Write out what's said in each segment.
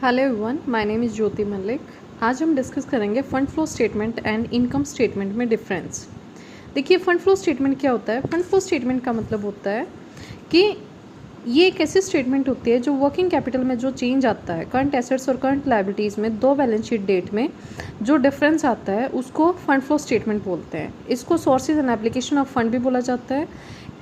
Hello everyone, my name is Jyoti Malik. आज हम discuss करेंगे fund flow statement and income statement में डिफरेंस। देखिए, फंड फ्लो स्टेटमेंट क्या होता है। फंड फ्लो स्टेटमेंट का मतलब होता है कि ये एक ऐसी स्टेटमेंट होती है जो वर्किंग कैपिटल में जो चेंज आता है, करंट एसेट्स और करंट लायबिलिटीज़ में दो बैलेंस शीट डेट में जो डिफरेंस आता है उसको फंड फ्लो स्टेटमेंट बोलते हैं। इसको sources and application of fund भी बोला जाता है।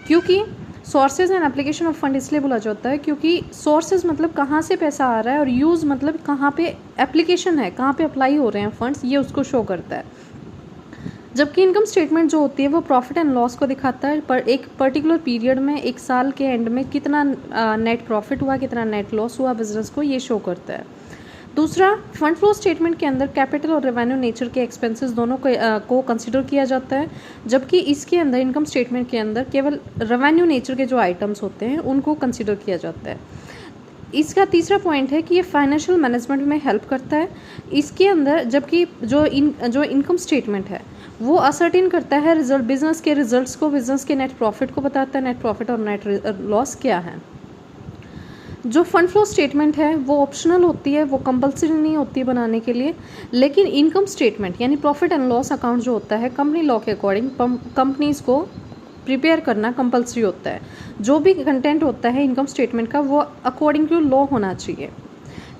क्योंकि sources and application of fund इसलिए बोला जाता है क्योंकि सोर्सेज मतलब कहाँ से पैसा आ रहा है और यूज़ मतलब कहाँ पे एप्लीकेशन है, कहाँ पे अप्लाई हो रहे हैं फंड्स, ये उसको शो करता है। जबकि इनकम स्टेटमेंट जो होती है वो प्रॉफिट एंड लॉस को दिखाता है, पर एक पर्टिकुलर पीरियड में, एक साल के एंड में कितना नेट प्रॉफिट हुआ, कितना नेट लॉस हुआ बिजनेस को, ये शो करता है। दूसरा, फंड फ्लो स्टेटमेंट के अंदर कैपिटल और रेवेन्यू नेचर के एक्सपेंसेस दोनों को कंसीडर किया जाता है, जबकि इसके अंदर इनकम स्टेटमेंट के अंदर केवल रेवेन्यू नेचर के जो आइटम्स होते हैं उनको कंसीडर किया जाता है। इसका तीसरा पॉइंट है कि ये फाइनेंशियल मैनेजमेंट में हेल्प करता है इसके अंदर, जबकि जो इनकम स्टेटमेंट है वो असर्टेन करता है रिजल्ट, बिजनेस के रिजल्ट्स को, बिजनेस के नेट प्रॉफिट को बताता है, नेट प्रॉफिट और नेट लॉस क्या है। जो फंड फ्लो स्टेटमेंट है वो ऑप्शनल होती है, वो कंपलसरी नहीं होती है बनाने के लिए। लेकिन इनकम स्टेटमेंट यानी प्रॉफिट एंड लॉस अकाउंट जो होता है, कंपनी लॉ के अकॉर्डिंग कंपनीज को प्रिपेयर करना कंपलसरी होता है। जो भी कंटेंट होता है इनकम स्टेटमेंट का वो अकॉर्डिंग टू लॉ होना चाहिए।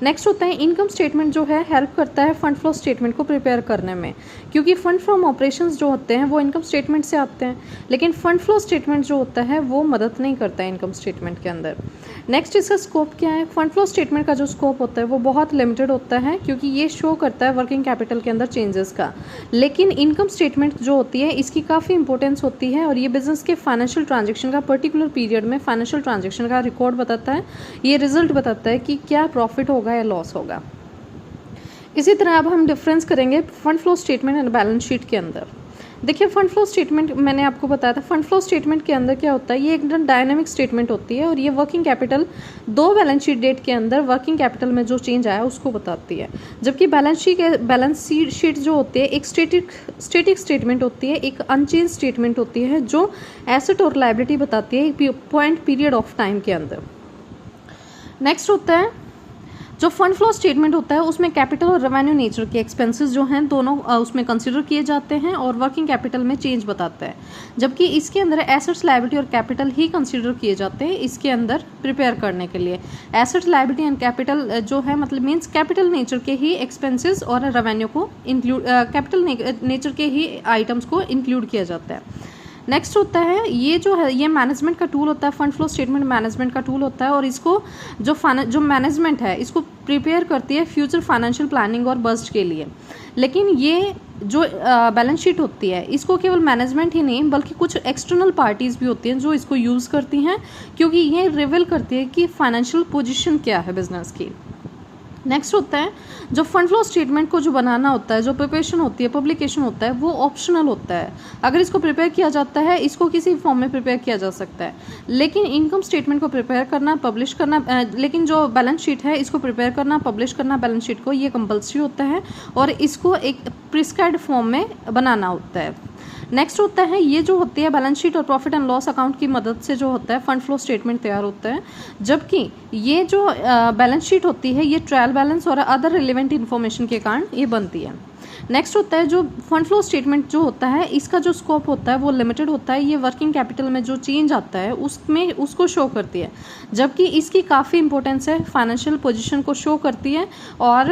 नेक्स्ट होता है इनकम स्टेटमेंट जो है हेल्प करता है फंड फ्लो स्टेटमेंट को प्रिपेयर करने में, क्योंकि फंड फ्रॉम ऑपरेशंस जो होते हैं वो इनकम स्टेटमेंट से आते हैं, लेकिन फंड फ्लो स्टेटमेंट जो होता है वो मदद नहीं करता है इनकम स्टेटमेंट के अंदर। नेक्स्ट इसका स्कोप क्या है। फंड फ्लो स्टेटमेंट का जो स्कोप होता है वो बहुत लिमिटेड होता है, क्योंकि ये शो करता है वर्किंग कैपिटल के अंदर चेंजेस का। लेकिन इनकम स्टेटमेंट जो होती है इसकी काफ़ी इंपॉर्टेंस होती है और ये बिजनेस के फाइनेंशियल ट्रांजेक्शन का, पर्टिकुलर पीरियड में फाइनेंशियल ट्रांजेक्शन का रिकॉर्ड बताता है। ये रिजल्ट बताता है कि क्या प्रॉफिट होगा या लॉस होगा। इसी तरह अब हम डिफरेंस करेंगे fund flow statement and balance sheet के अंदर। देखिए, फंड फ्लो स्टेटमेंट मैंने आपको बताया था, फंड फ्लो स्टेटमेंट के अंदर क्या होता है, ये एकदम डायनामिक स्टेटमेंट होती है और ये वर्किंग कैपिटल दो बैलेंस शीट डेट के अंदर वर्किंग कैपिटल में जो चेंज आया उसको बताती है। जबकि बैलेंस शीट जो होती है एक स्टेटिक स्टेटमेंट होती है, एक अनचेंज स्टेटमेंट होती है जो एसेट और लायबिलिटी बताती है एक पॉइंट पीरियड ऑफ टाइम के अंदर। नेक्स्ट होता है जो फंड फ्लो स्टेटमेंट होता है उसमें कैपिटल और रेवेन्यू नेचर के एक्सपेंसेस जो हैं दोनों उसमें कंसीडर किए जाते हैं और वर्किंग कैपिटल में चेंज बताता है। जबकि इसके अंदर एसेट्स, लायबिलिटी और कैपिटल ही कंसीडर किए जाते हैं इसके अंदर प्रिपेयर करने के लिए। एसेट्स, लायबिलिटी एंड कैपिटल जो है मतलब मीन्स कैपिटल नेचर के ही एक्सपेंसेस और रेवेन्यू को इंक्लूड, कैपिटल नेचर के ही आइटम्स को इंक्लूड किया जाता है। नेक्स्ट होता है ये मैनेजमेंट का टूल होता है, फंड फ्लो स्टेटमेंट मैनेजमेंट का टूल होता है और इसको जो मैनेजमेंट है इसको प्रिपेयर करती है फ्यूचर फाइनेंशियल प्लानिंग और बजट के लिए। लेकिन ये जो बैलेंस शीट होती है इसको केवल मैनेजमेंट ही नहीं बल्कि कुछ एक्सटर्नल पार्टीज़ भी होती हैं जो इसको यूज़ करती हैं, क्योंकि ये रिवील करती है कि फाइनेंशियल पोजीशन क्या है बिजनेस की। नेक्स्ट होता है जो फंड फ्लो स्टेटमेंट को जो बनाना होता है, जो प्रिपरेशन होती है, पब्लिकेशन होता है, वो ऑप्शनल होता है। अगर इसको प्रिपेयर किया जाता है इसको किसी फॉर्म में प्रिपेयर किया जा सकता है, लेकिन इनकम स्टेटमेंट को प्रिपेयर करना, पब्लिश करना, लेकिन जो बैलेंस शीट है इसको प्रिपेयर करना, पब्लिश करना बैलेंस शीट को, ये कंपल्सरी होता है और इसको एक प्रिस्क्राइब्ड फॉर्म में बनाना होता है। नेक्स्ट होता है ये जो होती है बैलेंस शीट और प्रॉफिट एंड लॉस अकाउंट की मदद से जो होता है फंड फ्लो स्टेटमेंट तैयार होता है, जबकि ये जो बैलेंस शीट होती है ये ट्रायल बैलेंस और अदर रिलेवेंट इन्फॉर्मेशन के कारण ये बनती है। नेक्स्ट होता है जो फंड फ्लो स्टेटमेंट जो होता है इसका जो स्कोप होता है वो लिमिटेड होता है, ये वर्किंग कैपिटल में जो चेंज आता है उसमें उसको शो करती है, जबकि इसकी काफ़ी इंपॉर्टेंस है, फाइनेंशियल पोजीशन को शो करती है और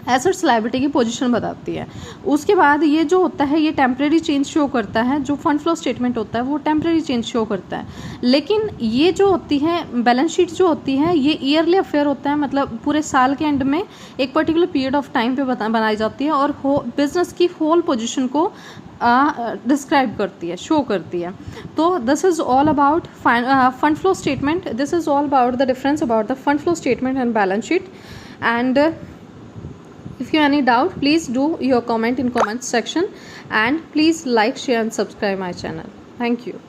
एसेट्स, लायबिलिटी की पोजीशन बताती है। उसके बाद ये जो होता है ये टेम्परेरी चेंज शो करता है, जो फंड फ्लो स्टेटमेंट होता है वो टेम्परेरी चेंज शो करता है। लेकिन ये जो होती है बैलेंस शीट जो होती है ये ईयरली अफेयर होता है, मतलब पूरे साल के एंड में एक पर्टिकुलर पीरियड ऑफ टाइम पे बनाई जाती है और बिजनेस की होल पोजीशन को डिस्क्राइब करती है, शो करती है। तो this is all about fund flow statement, this is all about the difference about the fund flow statement and balance sheet. And if you have any doubt, please do your comment in comment section and please like, share and subscribe my channel. Thank you.